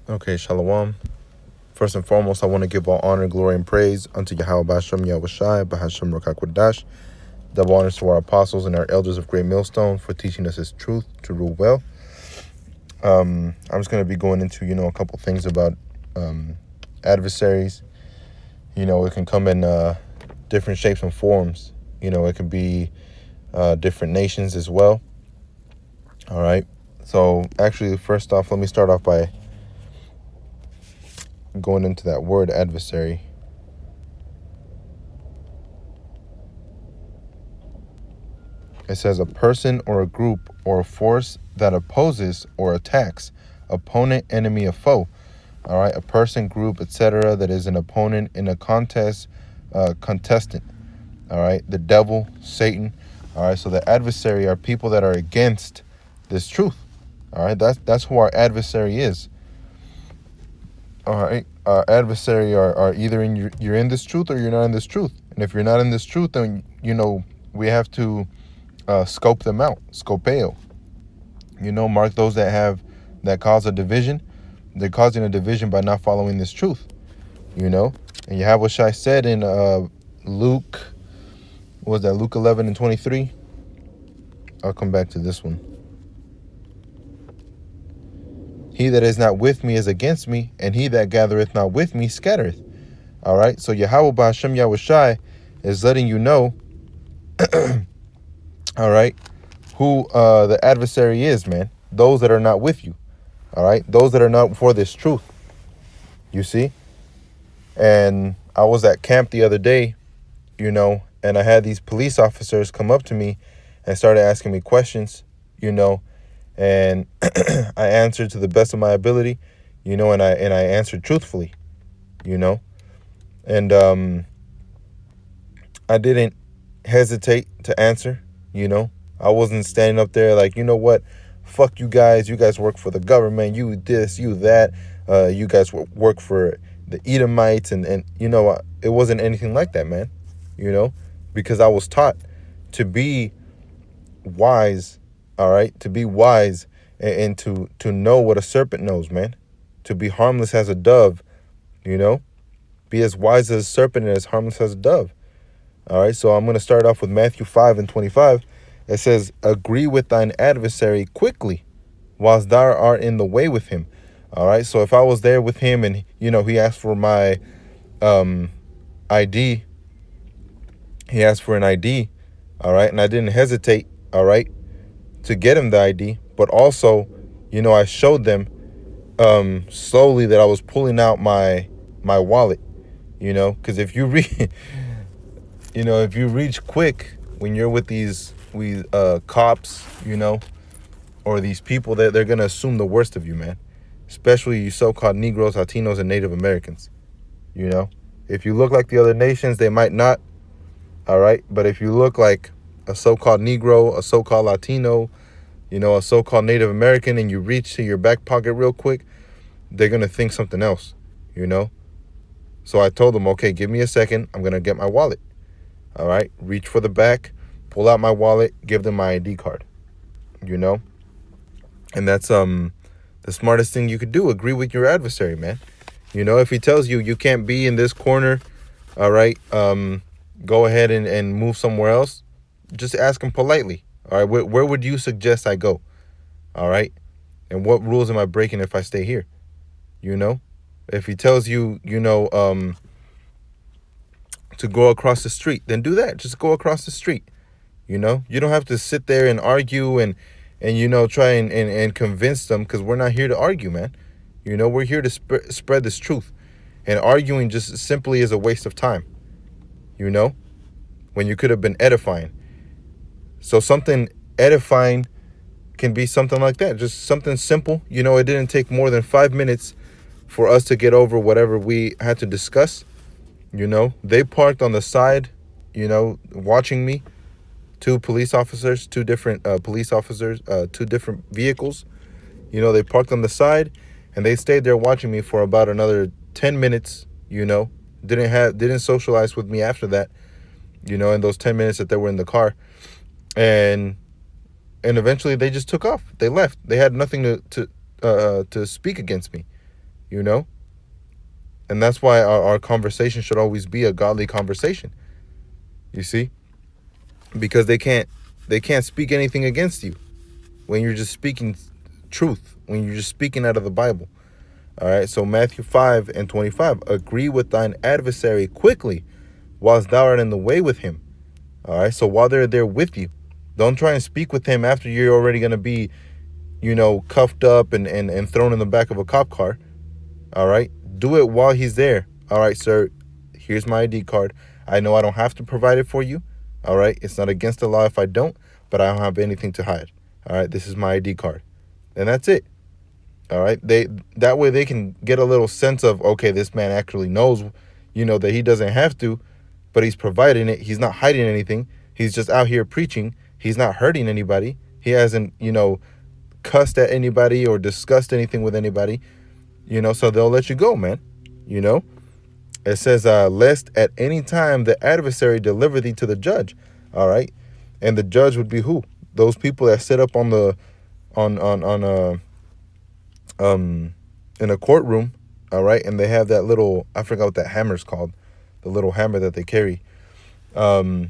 Okay, Shalom. First and foremost, I want to give all honor, glory, and praise unto Yahweh Bashem Yahushai, Bahashem Rokakwadash. Double honors to our apostles and our elders of Great Millstone for teaching us His truth to rule well. I'm just going to be going into, a couple things about adversaries. It can come in different shapes and forms. It can be different nations as well. All right. So actually, first off, let me start off by going into that word adversary. It says a person or a group or a force that opposes or attacks, opponent, enemy, or foe. All right, a person, group, etc. that is an opponent in a contest, contestant. All right, the devil, Satan. All right, so the adversary are people that are against this truth. All right, that's who our adversary is. All right, our adversary are either you're in this truth or you're not in this truth. And if you're not in this truth, then we have to scope them out, scopeo. Mark those that cause a division. They're causing a division by not following this truth. And you have what Shai said in Luke. What was that? Luke 11:23. I'll come back to this one. He that is not with me is against me, and he that gathereth not with me scattereth. All right. So Yahweh Ba'Shem Yahushai is letting you know. All right, who the adversary is, man. Those that are not with you. All right, those that are not for this truth. You see? And I was at camp the other day, and I had these police officers come up to me and started asking me questions, and I answered to the best of my ability, and I answered truthfully, and I didn't hesitate to answer, I wasn't standing up there like, what, fuck you guys work for the government, you this, you that, you guys work for the Edomites, and it wasn't anything like that, man, because I was taught to be wise, all right, to be wise and to know what a serpent knows, man, to be harmless as a dove, be as wise as a serpent and as harmless as a dove. All right, so I'm going to start off with Matthew 5:25. It says, agree with thine adversary quickly whilst thou art in the way with him. All right, so if I was there with him and, he asked for my ID, he asked for an ID, all right, and I didn't hesitate, all right, to get him the ID, but also, I showed them slowly that I was pulling out my wallet, because if you if you reach quick when you're with these cops, or these people, that they're gonna assume the worst of you, man. Especially you so-called Negroes, Latinos, and Native Americans. If you look like the other nations, they might not. All right, but if you look like a so-called Negro, a so-called Latino, a so-called Native American, and you reach to your back pocket real quick, they're gonna think something else. So I told them, okay, give me a second. I'm gonna get my wallet. All right, reach for the back, pull out my wallet, give them my ID card, and that's the smartest thing you could do. Agree with your adversary, man. If he tells you you can't be in this corner, all right, go ahead and move somewhere else. Just ask him politely. All right, where would you suggest I go? All right, and what rules am I breaking if I stay here? If he tells you, to go across the street, then do that. Just go across the street. You don't have to sit there and argue and try and convince them, because we're not here to argue, man. We're here to spread this truth, and arguing just simply is a waste of time, when you could have been edifying. So something edifying can be something like that, just something simple. It didn't take more than 5 minutes for us to get over whatever we had to discuss. They parked on the side, watching me. Two police officers, two different police officers, two different vehicles. They parked on the side, and they stayed there watching me for about another 10 minutes. Didn't socialize with me after that. In those 10 minutes that they were in the car, and eventually they just took off. They left. They had nothing to speak against me. you know? And that's why our conversation should always be a godly conversation. You see? Because they can't speak anything against you when you're just speaking truth, when you're just speaking out of the Bible. All right, so Matthew 5:25, agree with thine adversary quickly whilst thou art in the way with him. All right, so while they're there with you, don't try and speak with him after you're already going to be, cuffed up and thrown in the back of a cop car. All right, do it while he's there. All right, sir, here's my ID card. I know I don't have to provide it for you. All right, it's not against the law if I don't, but I don't have anything to hide. All right, this is my ID card. And that's it. All right, that way they can get a little sense of, okay, this man actually knows, that he doesn't have to, but he's providing it. He's not hiding anything. He's just out here preaching. He's not hurting anybody. He hasn't, cussed at anybody or discussed anything with anybody, so they'll let you go, man. It says, lest at any time the adversary deliver thee to the judge. All right. And the judge would be who? Those people that sit up in a courtroom. All right. And they have that little, I forgot what that hammer's called, the little hammer that they carry. But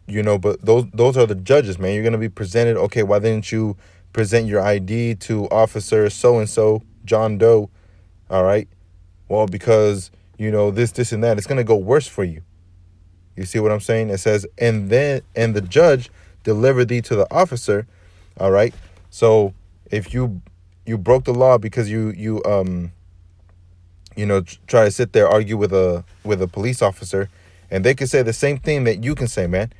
those are the judges, man. You're going to be presented. Okay, why didn't you present your ID to officer so-and-so, John Doe? All right. Well, because, this and that, it's going to go worse for you. You see what I'm saying? It says, and the judge deliver thee to the officer. All right. So if you broke the law because you try to sit there, argue with a police officer, and they could say the same thing that you can say, man.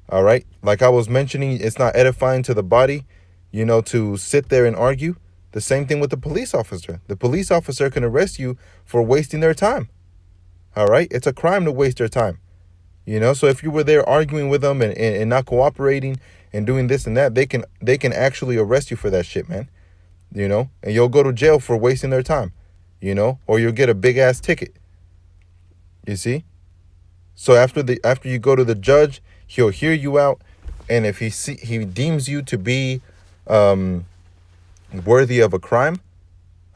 All right. Like I was mentioning, it's not edifying to the body, to sit there and argue. The same thing with the police officer. The police officer can arrest you for wasting their time. All right. It's a crime to waste their time. So if you were there arguing with them and not cooperating and doing this and that, they can actually arrest you for that shit, man. And you'll go to jail for wasting their time, or you'll get a big ass ticket. You see? So after you go to the judge, he'll hear you out, and if he deems you to be worthy of a crime,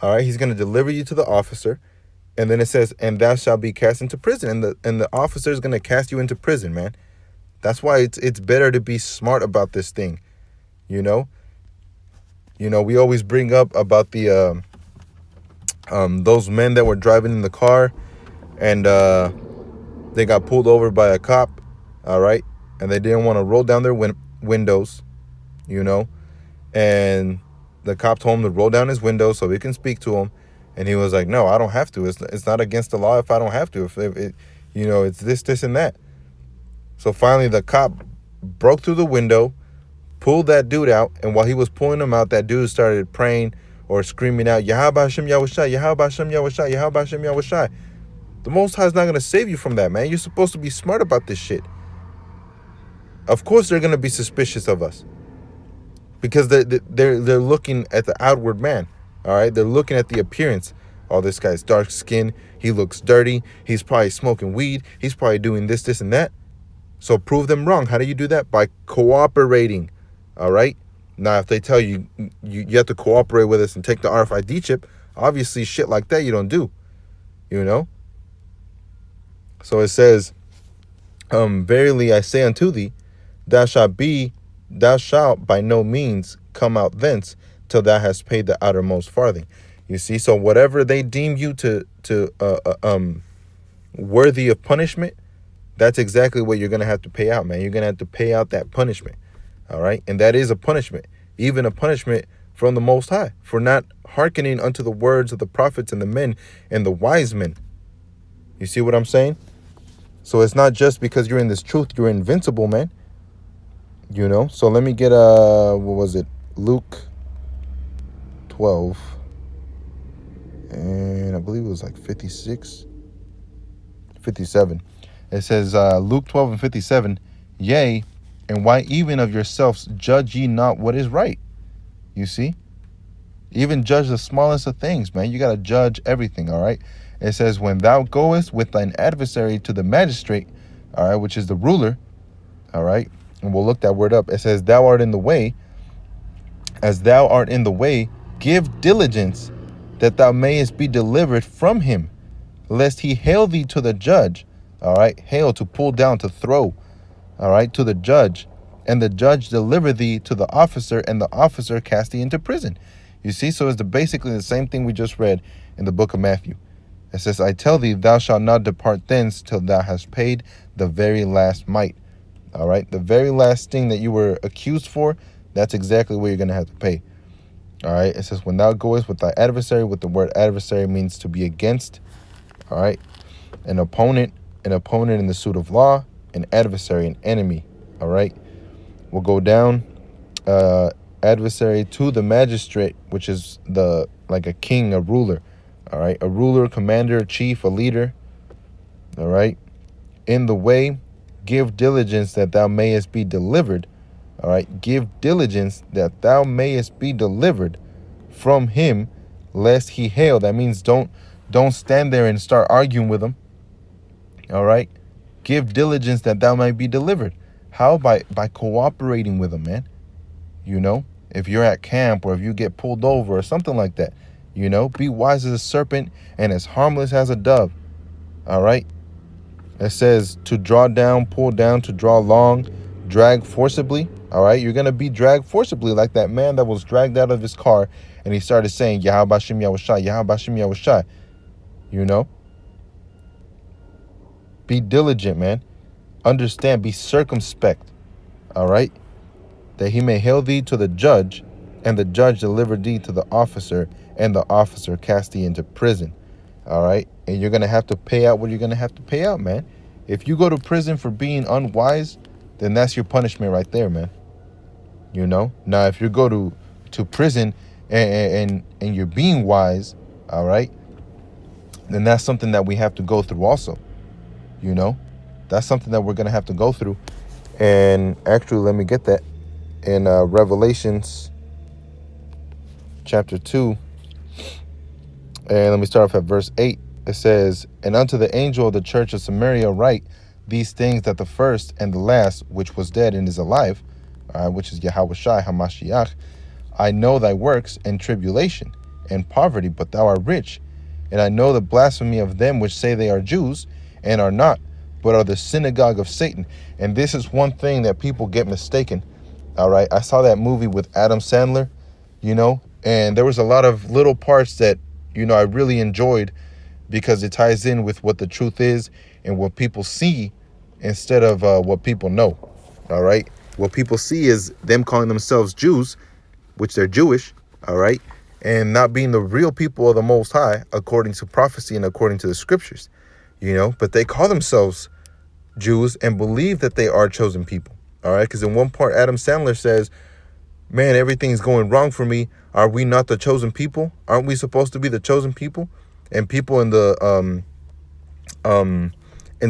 all right, he's going to deliver you to the officer, and then it says, and thou shalt be cast into prison, and the officer is going to cast you into prison, man. That's why it's better to be smart about this thing, we always bring up about the those men that were driving in the car, and they got pulled over by a cop, all right, and they didn't want to roll down their windows, and the cop told him to roll down his windows so he can speak to him, and he was like, no, I don't have to. It's not against the law if I don't have to. If it, it's this and that. So finally, the cop broke through the window, pulled that dude out, and while he was pulling him out, that dude started praying or screaming out, Yahweh Hashem Yahushai, Yahweh Hashem Yahushai, Yahweh Hashem Yahushai. The Most High is not going to save you from that, man. You're supposed to be smart about this shit. Of course they're going to be suspicious of us because they're looking at the outward man, all right? They're looking at the appearance. Oh, this guy's dark skin. He looks dirty. He's probably smoking weed. He's probably doing this, and that. So prove them wrong. How do you do that? By cooperating, all right? Now, if they tell you you have to cooperate with us and take the RFID chip, obviously shit like that you don't do, So it says, verily I say unto thee, thou shalt by no means come out thence till thou hast paid the outermost farthing. You see, so whatever they deem you to worthy of punishment, that's exactly what you're gonna have to pay out, man. You're gonna have to pay out that punishment. All right, and that is a punishment, even a punishment from the Most High for not hearkening unto the words of the prophets and the men and the wise men. You see what I'm saying? So it's not just because you're in this truth, you're invincible, man. So let me get what was it? Luke 12. And I believe it was like 57. It says, Luke 12 and 57, yea, and why even of yourselves judge ye not what is right? You see? Even judge the smallest of things, man. You got to judge everything, all right? It says, when thou goest with thine adversary to the magistrate, all right, which is the ruler, all right? And we'll look that word up. It says, thou art in the way. As thou art in the way, give diligence that thou mayest be delivered from him, lest he hail thee to the judge. All right, hail, to pull down, to throw. All right, to the judge, and the judge deliver thee to the officer, and the officer cast thee into prison. You see, so it's basically the same thing we just read in the book of Matthew. It says, I tell thee, thou shalt not depart thence till thou hast paid the very last mite. All right, the very last thing that you were accused for, that's exactly what you're going to have to pay. All right, it says, when thou goest with thy adversary, with the word adversary means to be against. All right, an opponent in the suit of law, an adversary, an enemy. All right, we'll go down. Adversary to the magistrate, which is like a king, a ruler. All right, a ruler, commander, chief, a leader. All right, in the way, give diligence that thou mayest be delivered. All right, give diligence that thou mayest be delivered from him, lest he hail. That means don't stand there and start arguing with him. All right, give diligence that thou might be delivered. How? By cooperating with him, man. You know, if you're at camp or if you get pulled over or something like that, you know, be wise as a serpent and as harmless as a dove. All right. It says to draw down, pull down, to draw long, drag forcibly. All right. You're going to be dragged forcibly like that man that was dragged out of his car and he started saying, Yahabashim Yahushai, Yahabashim Yahushai. You know, be diligent, man. Understand, be circumspect. All right. That he may hail thee to the judge, and the judge deliver thee to the officer, and the officer cast thee into prison. All right? And you're going to have to pay out what you're going to have to pay out, man. If you go to prison for being unwise, then that's your punishment right there, man. You know? Now, if you go to prison and you're being wise, all right, then that's something that we have to go through also. You know? That's something that we're going to have to go through. And actually, let me get that. In Revelations chapter 2, and let me start off at verse 8. It says, and unto the angel of the church of Samaria write these things, that the first and the last, which was dead and is alive, which is Yahushai HaMashiach, I know thy works and tribulation and poverty, but thou art rich. And I know the blasphemy of them which say they are Jews and are not, but are the synagogue of Satan. And this is one thing that people get mistaken. All right, I saw that movie with Adam Sandler, you know, and there was a lot of little parts that, you know, I really enjoyed because it ties in with what the truth is and what people see instead of what people know. All right, what people see is them calling themselves Jews, which they're Jewish. All right, and not being the real people of the Most High according to prophecy and according to the scriptures, you know, but they call themselves Jews and believe that they are chosen people. All right, because in one part, Adam Sandler says, man, everything's going wrong for me. Are we not the chosen people? Aren't we supposed to be the chosen people? And people in the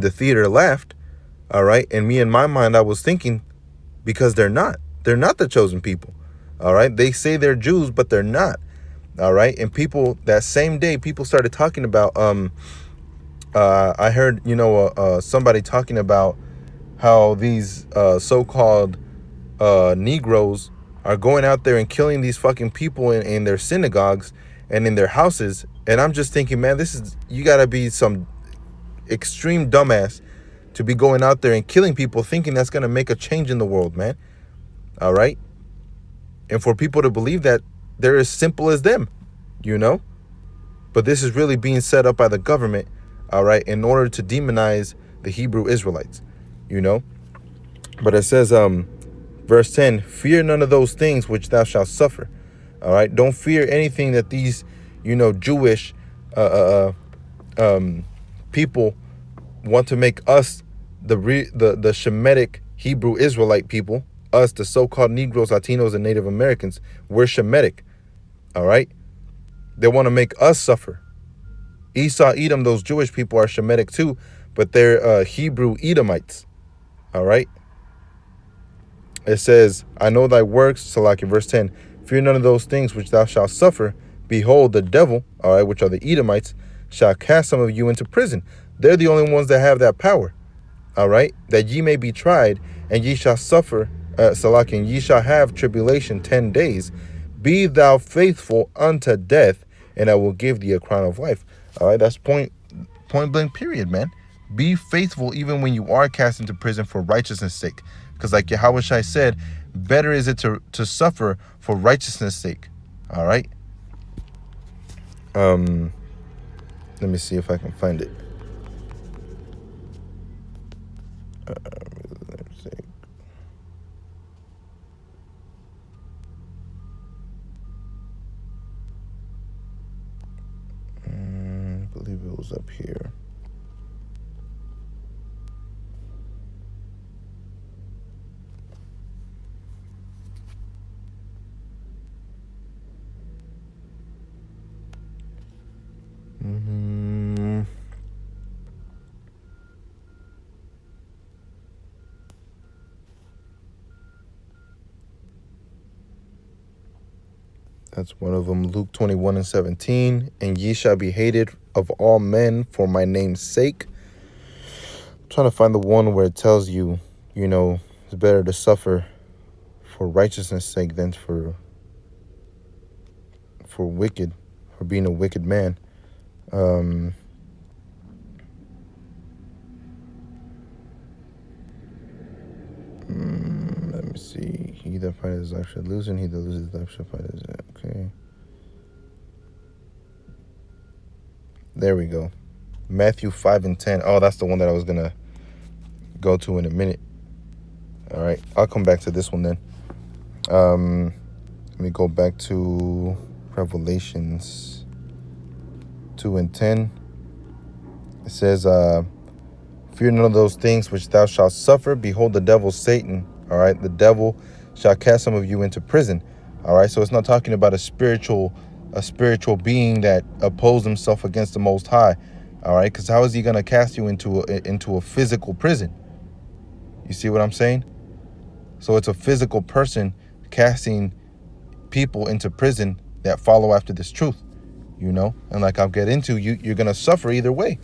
theater laughed. All right. And me, in my mind, I was thinking, because they're not the chosen people. All right. They say they're Jews, but they're not. All right. And people, that same day, people started talking about, I heard, you know, somebody talking about how these so-called Negroes are going out there and killing these fucking people in their synagogues and in their houses. And I'm just thinking, man, you got to be some extreme dumbass to be going out there and killing people thinking that's going to make a change in the world, man. All right. And for people to believe that they're as simple as them, you know. But this is really being set up by the government, all right, in order to demonize the Hebrew Israelites. You know, but it says, verse 10, fear none of those things which thou shalt suffer. All right. Don't fear anything that these, you know, Jewish people want to make us the Shemitic Hebrew Israelite people, us, the so-called Negroes, Latinos, and Native Americans. We're Shemitic. All right. They want to make us suffer. Esau, Edom, those Jewish people are Shemitic too, but they're Hebrew Edomites. All right. It says, I know thy works, Salaki, verse 10, fear none of those things which thou shalt suffer. Behold, the devil, all right, which are the Edomites, shall cast some of you into prison. They're the only ones that have that power. All right. That ye may be tried, and ye shall suffer, Salaki, and ye shall have tribulation 10 days. Be thou faithful unto death, and I will give thee a crown of life. All right, that's point blank period, man. Be faithful even when you are cast into prison for righteousness' sake. Because like Yahushua said, better is it to suffer for righteousness' sake. All right. Let me see if I can find it. Let's see. I believe it was up here. That's one of them. Luke 21:17. And ye shall be hated of all men for my name's sake. I'm trying to find the one where it tells you, it's better to suffer for righteousness' sake than for being a wicked man. Let me see. He that fighteth his life shall lose, and he that loses his life shall fight his life. Okay. There we go. Matthew 5:10. Oh, that's the one that I was going to go to in a minute. All right. I'll come back to this one then. Let me go back to Revelations 2:10. It says, fear none of those things which thou shalt suffer. Behold, the devil Satan. All right. The devil shall cast some of you into prison. All right. So it's not talking about a spiritual being that opposed himself against the Most High. All right. Because how is he going to cast you into a physical prison? You see what I'm saying? So it's a physical person casting people into prison that follow after this truth, and like I'll get into, you're going to suffer either way.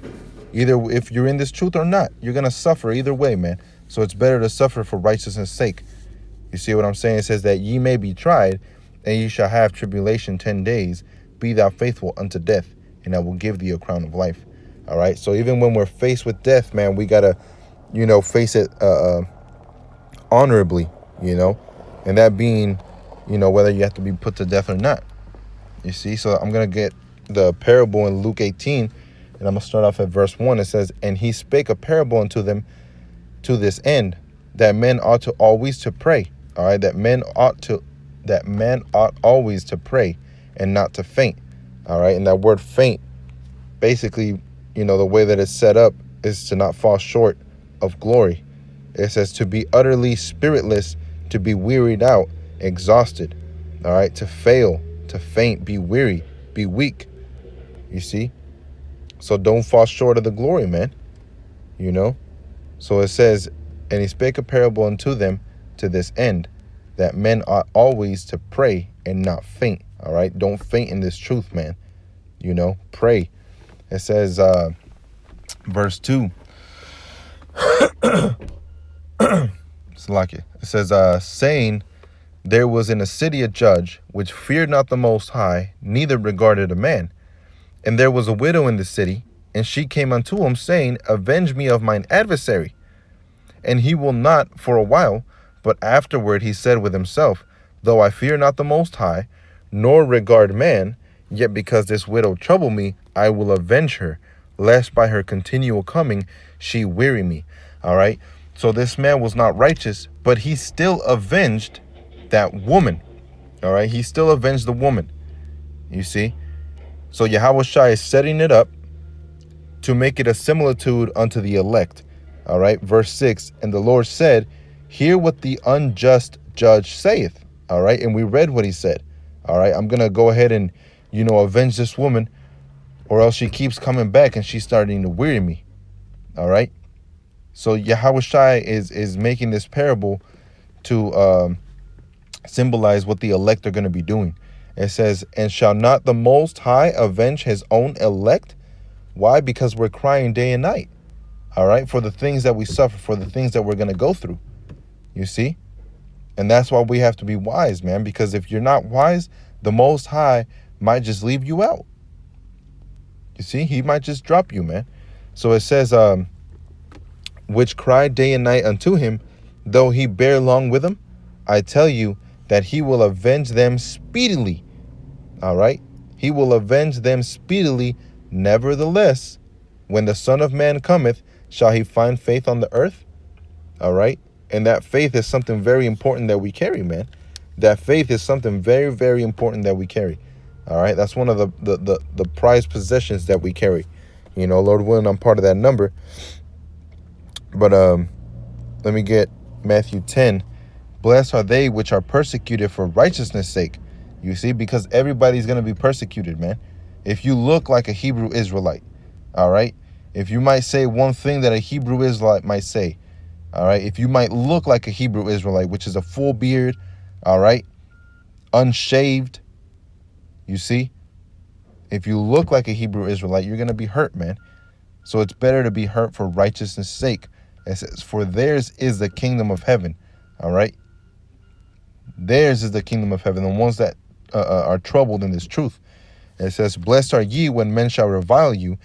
Either if you're in this truth or not, you're going to suffer either way, man. So it's better to suffer for righteousness' sake. You see what I'm saying? It says that ye may be tried, and ye shall have tribulation 10 days. Be thou faithful unto death, and I will give thee a crown of life. All right? So even when we're faced with death, man, we got to, face it honorably, and that being, whether you have to be put to death or not. You see? So I'm going to get the parable in Luke 18, and I'm going to start off at verse 1. It says, and he spake a parable unto them to this end, that men ought to always to pray. All right, that men ought always to pray and not to faint. All right, and that word faint, basically, the way that it's set up is to not fall short of glory. It says to be utterly spiritless, to be wearied out, exhausted. All right, to fail, to faint, be weary, be weak. You see? So don't fall short of the glory, man. So it says, and he spake a parable unto them to this end, that men ought always to pray and not faint. All right? Don't faint in this truth, man. Pray. It says, verse 2. It says, saying, there was in a city a judge, which feared not the Most High, neither regarded a man. And there was a widow in the city, and she came unto him, saying, avenge me of mine adversary. And he will not for a while, but afterward he said with himself, though I fear not the Most High, nor regard man, yet because this widow trouble me, I will avenge her, lest by her continual coming she weary me. All right. So this man was not righteous, but he still avenged that woman. All right. He still avenged the woman. You see? So Yahushua is setting it up to make it a similitude unto the elect. All right. Verse 6. And the Lord said, hear what the unjust judge saith. All right. And we read what he said. All right. I'm going to go ahead and, avenge this woman, or else she keeps coming back and she's starting to weary me. All right. So Yahushua is making this parable to symbolize what the elect are going to be doing. It says, and shall not the Most High avenge his own elect? Why? Because we're crying day and night. All right. For the things that we suffer, for the things that we're going to go through. You see? And that's why we have to be wise, man, because if you're not wise, the Most High might just leave you out. You see, he might just drop you, man. So it says, which cry day and night unto him, though he bear long with them, I tell you that he will avenge them speedily. All right? He will avenge them speedily. Nevertheless, when the Son of Man cometh, shall he find faith on the earth? All right? And that faith is something very important that we carry, man. That faith is something very, very important that we carry. All right? That's one of the prized possessions that we carry. You know, Lord willing, I'm part of that number. But let me get Matthew 10. Blessed are they which are persecuted for righteousness' sake. You see, because everybody's going to be persecuted, man. If you look like a Hebrew Israelite, all right? If you might say one thing that a Hebrew Israelite might say, all right? If you might look like a Hebrew Israelite, which is a full beard, all right? Unshaved, you see? If you look like a Hebrew Israelite, you're going to be hurt, man. So it's better to be hurt for righteousness' sake. It says, for theirs is the kingdom of heaven, all right? Theirs is the kingdom of heaven, the ones that are troubled in this truth. It says, blessed are ye when men shall revile you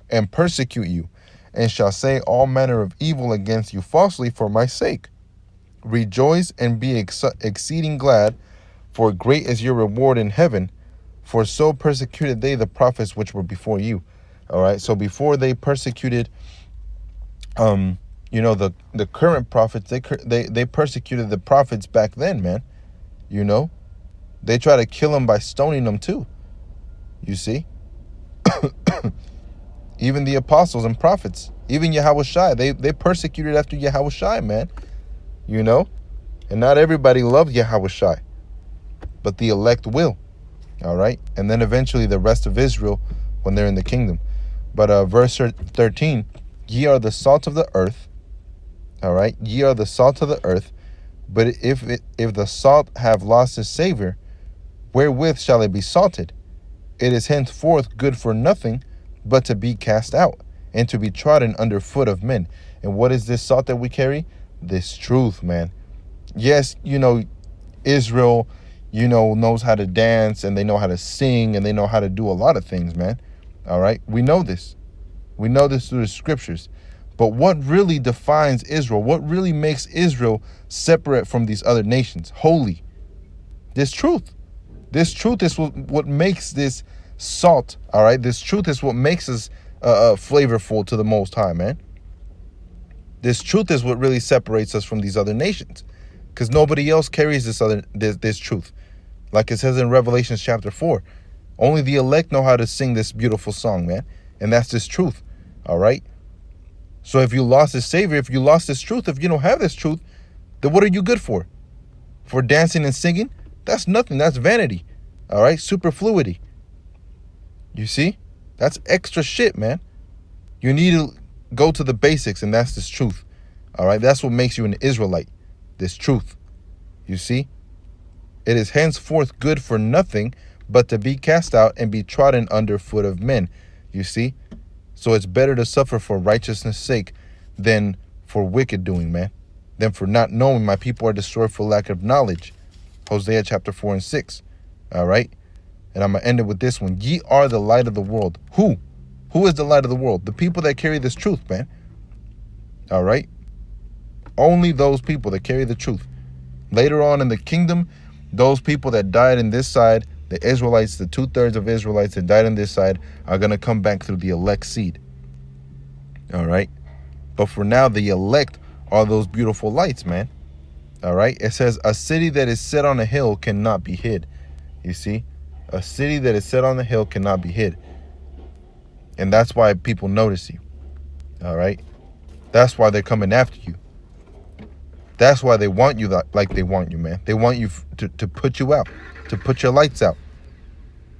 and persecute you, and shall say all manner of evil against you falsely for my sake. Rejoice and be exceeding glad, for great is your reward in heaven, for so persecuted they the prophets which were before you. All right, so before they persecuted, you know, the current prophets, they persecuted the prophets back then, man. You know, they try to kill them by stoning them too. You see, even the apostles and prophets, even Yahushua, they persecuted after Yahushua, man. You know, and not everybody loved Yahushua, but the elect will. All right, and then eventually the rest of Israel when they're in the kingdom. But verse 13, ye are the salt of the earth. All right, ye are the salt of the earth. But if the salt have lost its savor, wherewith shall it be salted? It is henceforth good for nothing, but to be cast out, and to be trodden under foot of men. And what is this salt that we carry? This truth, man. Yes, you know, Israel, you know, knows how to dance, and they know how to sing, and they know how to do a lot of things, man. All right, we know this. We know this through the scriptures. But what really defines Israel? What really makes Israel separate from these other nations? Holy. This truth. This truth is what makes this salt, all right? This truth is what makes us flavorful to the Most High, man. This truth is what really separates us from these other nations, because nobody else carries this truth. Like it says in Revelation chapter 4, only the elect know how to sing this beautiful song, man. And that's this truth, all right? So if you lost this Savior, if you lost this truth, if you don't have this truth, then what are you good for? For dancing and singing? That's nothing. That's vanity. All right? Superfluity. You see? That's extra shit, man. You need to go to the basics, and that's this truth. All right? That's what makes you an Israelite. This truth. You see? It is henceforth good for nothing but to be cast out and be trodden under foot of men. You see? So it's better to suffer for righteousness' sake than for wicked doing, man. Than for not knowing. My people are destroyed for lack of knowledge. Hosea chapter 4 and 6. All right? And I'm going to end it with this one. Ye are the light of the world. Who? Who is the light of the world? The people that carry this truth, man. All right? Only those people that carry the truth. Later on in the kingdom, those people that died in this side, the Israelites, the 2/3 of Israelites that died on this side, are going to come back through the elect seed. All right? But for now, the elect are those beautiful lights, man. All right? It says, a city that is set on a hill cannot be hid. You see? A city that is set on the hill cannot be hid. And that's why people notice you. All right? That's why they're coming after you. That's why they want you like they want you, man. They want you to put you out, to put your lights out.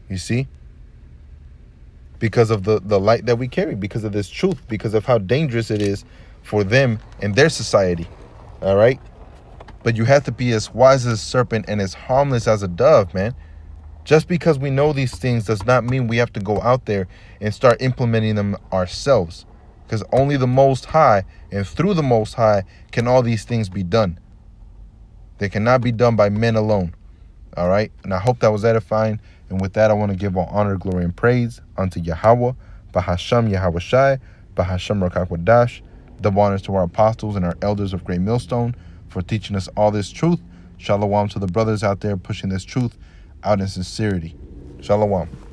You see? Because of the light that we carry, because of this truth, because of how dangerous it is for them and their society. All right? But you have to be as wise as a serpent and as harmless as a dove, man. Just because we know these things does not mean we have to go out there and start implementing them ourselves. Because only the Most High and through the Most High can all these things be done. They cannot be done by men alone. All right? And I hope that was edifying. And with that, I want to give all honor, glory, and praise unto Yahweh, Bahasham Yahawashai, Bahasham Rakakwadash. Double honors to our apostles and our elders of Great Millstone for teaching us all this truth. Shalom to the brothers out there pushing this truth out in sincerity. Shalom.